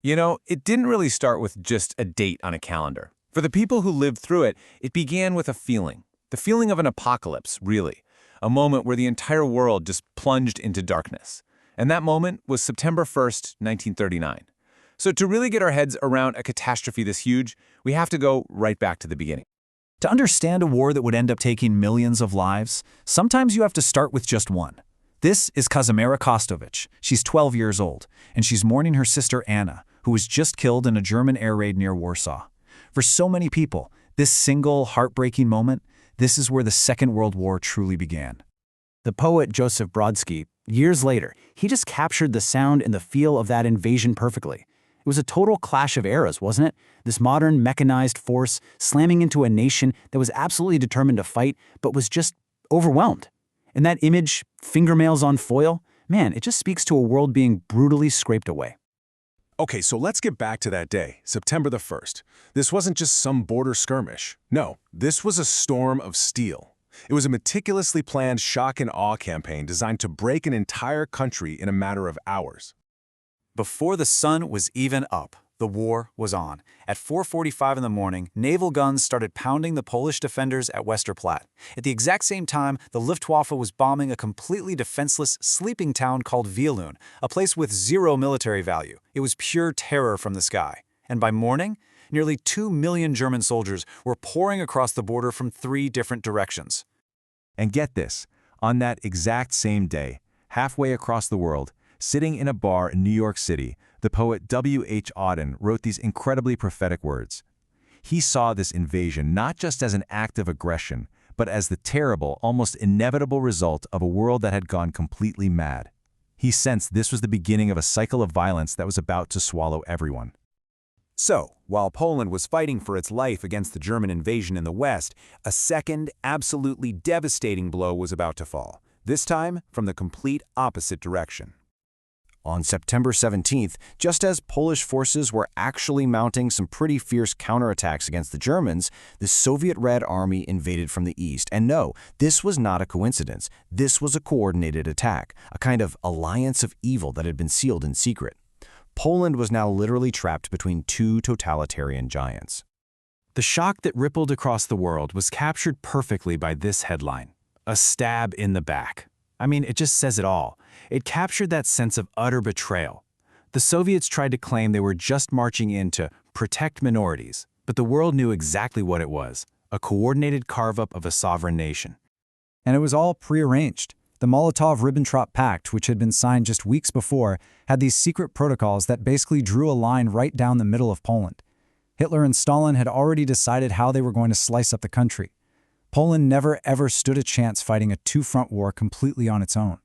You know, it didn't really start with just a date on a calendar. For the people who lived through it, it began with a feeling. The feeling of an apocalypse, really. A moment where the entire world just plunged into darkness. And that moment was September 1st, 1939. So to really get our heads around a catastrophe this huge, we have to go right back to the beginning. To understand a war that would end up taking millions of lives, sometimes you have to start with just one. This is Kazimiera Kostovich. She's 12 years old, and she's mourning her sister Anna, who was just killed in a German air raid near Warsaw. For so many people, this single, heartbreaking moment, this is where the Second World War truly began. The poet Joseph Brodsky, years later, he just captured the sound and the feel of that invasion perfectly. It was a total clash of eras, wasn't it? This modern, mechanized force slamming into a nation that was absolutely determined to fight, but was just overwhelmed. And that image, fingernails on foil, man, it just speaks to a world being brutally scraped away. Okay, so let's get back to that day, September the 1st. This wasn't just some border skirmish. No, this was a storm of steel. It was a meticulously planned shock and awe campaign designed to break an entire country in a matter of hours. Before the sun was even up, the war was on. At 4:45 in the morning, naval guns started pounding the Polish defenders at Westerplatte. At the exact same time, the Luftwaffe was bombing a completely defenseless, sleeping town called Wielun, a place with zero military value. It was pure terror from the sky. And by morning, nearly 2 million German soldiers were pouring across the border from 3 different directions. And get this, on that exact same day, halfway across the world, sitting in a bar in New York City, the poet W.H. Auden wrote these incredibly prophetic words. He saw this invasion not just as an act of aggression, but as the terrible, almost inevitable result of a world that had gone completely mad. He sensed this was the beginning of a cycle of violence that was about to swallow everyone. So, while Poland was fighting for its life against the German invasion in the West, a second, absolutely devastating blow was about to fall, this time from the complete opposite direction. On September 17th, just as Polish forces were actually mounting some pretty fierce counterattacks against the Germans, the Soviet Red Army invaded from the east. And no, this was not a coincidence. This was a coordinated attack, a kind of alliance of evil that had been sealed in secret. Poland was now literally trapped between 2 totalitarian giants. The shock that rippled across the world was captured perfectly by this headline: a stab in the back. I mean, it just says it all. It captured that sense of utter betrayal. The Soviets tried to claim they were just marching in to protect minorities, but the world knew exactly what it was: a coordinated carve-up of a sovereign nation. And it was all prearranged. The Molotov-Ribbentrop Pact, which had been signed just weeks before, had these secret protocols that basically drew a line right down the middle of Poland. Hitler and Stalin had already decided how they were going to slice up the country. Poland never ever stood a chance fighting a 2-front war completely on its own.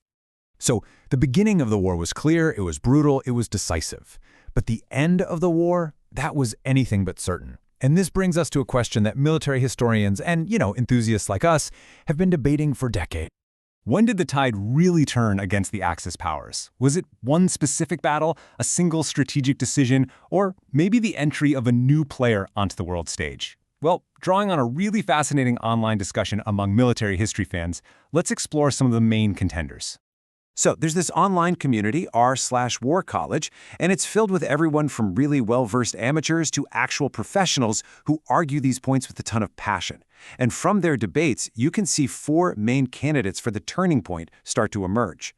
So the beginning of the war was clear, it was brutal, it was decisive. But the end of the war, that was anything but certain. And this brings us to a question that military historians and, enthusiasts like us have been debating for decades. When did the tide really turn against the Axis powers? Was it one specific battle, a single strategic decision, or maybe the entry of a new player onto the world stage? Well, drawing on a really fascinating online discussion among military history fans, let's explore some of the main contenders. So there's this online community, r/War College, and it's filled with everyone from really well-versed amateurs to actual professionals who argue these points with a ton of passion. And from their debates, you can see 4 main candidates for the turning point start to emerge.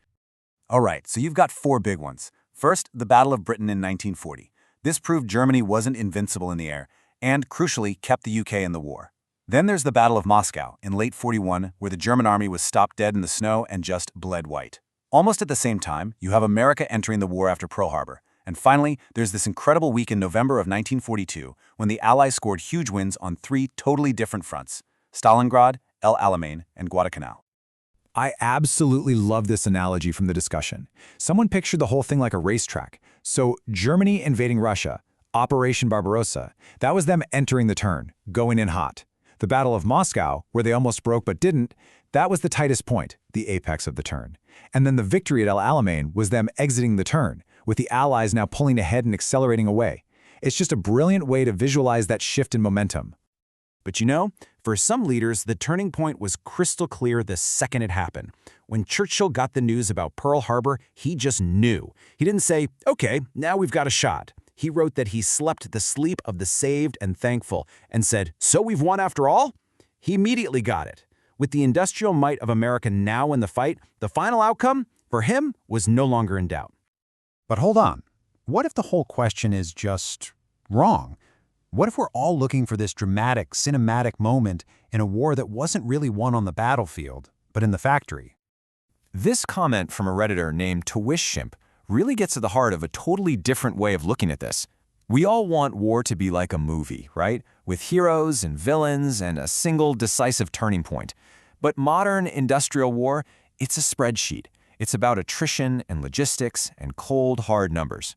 All right, so you've got 4 big ones. First, the Battle of Britain in 1940. This proved Germany wasn't invincible in the air, and, crucially, kept the UK in the war. Then there's the Battle of Moscow in late '41, where the German army was stopped dead in the snow and just bled white. Almost at the same time, you have America entering the war after Pearl Harbor. And finally, there's this incredible week in November of 1942, when the Allies scored huge wins on 3 totally different fronts: Stalingrad, El Alamein, and Guadalcanal. I absolutely love this analogy from the discussion. Someone pictured the whole thing like a racetrack. So Germany invading Russia, Operation Barbarossa, that was them entering the turn, going in hot. The Battle of Moscow, where they almost broke but didn't, that was the tightest point, the apex of the turn. And then the victory at El Alamein was them exiting the turn, with the Allies now pulling ahead and accelerating away. It's just a brilliant way to visualize that shift in momentum. But for some leaders, the turning point was crystal clear the second it happened. When Churchill got the news about Pearl Harbor, he just knew. He didn't say, okay, now we've got a shot. he wrote that he slept the sleep of the saved and thankful and said, "So we've won after all?" He immediately got it. With the industrial might of America now in the fight, the final outcome, for him, was no longer in doubt. But hold on. What if the whole question is just wrong? What if we're all looking for this dramatic, cinematic moment in a war that wasn't really won on the battlefield, but in the factory? This comment from a Redditor named Twishimp really gets to the heart of a totally different way of looking at this. We all want war to be like a movie, right? With heroes and villains and a single decisive turning point. But modern industrial war, it's a spreadsheet. It's about attrition and logistics and cold, hard numbers.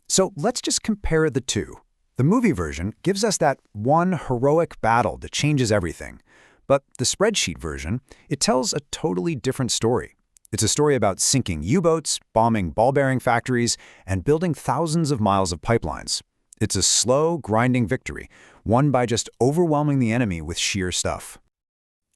So let's just compare the two. The movie version gives us that one heroic battle that changes everything. But the spreadsheet version, it tells a totally different story. It's a story about sinking U-boats, bombing ball-bearing factories, and building thousands of miles of pipelines. It's a slow, grinding victory, won by just overwhelming the enemy with sheer stuff.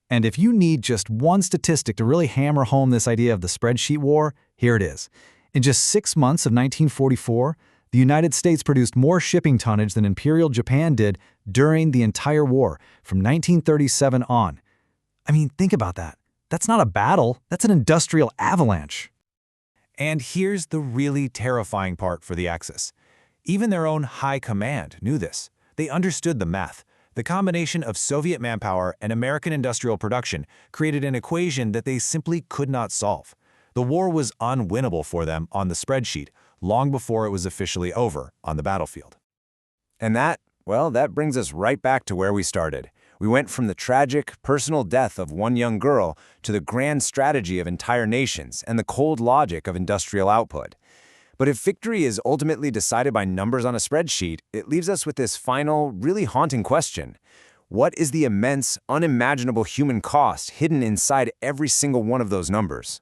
And if you need just one statistic to really hammer home this idea of the spreadsheet war, here it is. In just 6 months of 1944, the United States produced more shipping tonnage than Imperial Japan did during the entire war, from 1937 on. I mean, think about that. That's not a battle, that's an industrial avalanche. And here's the really terrifying part for the Axis. Even their own high command knew this. They understood the math. The combination of Soviet manpower and American industrial production created an equation that they simply could not solve. The war was unwinnable for them on the spreadsheet, long before it was officially over on the battlefield. And that brings us right back to where we started. We went from the tragic, personal death of one young girl to the grand strategy of entire nations and the cold logic of industrial output. But if victory is ultimately decided by numbers on a spreadsheet, it leaves us with this final, really haunting question. What is the immense, unimaginable human cost hidden inside every single one of those numbers?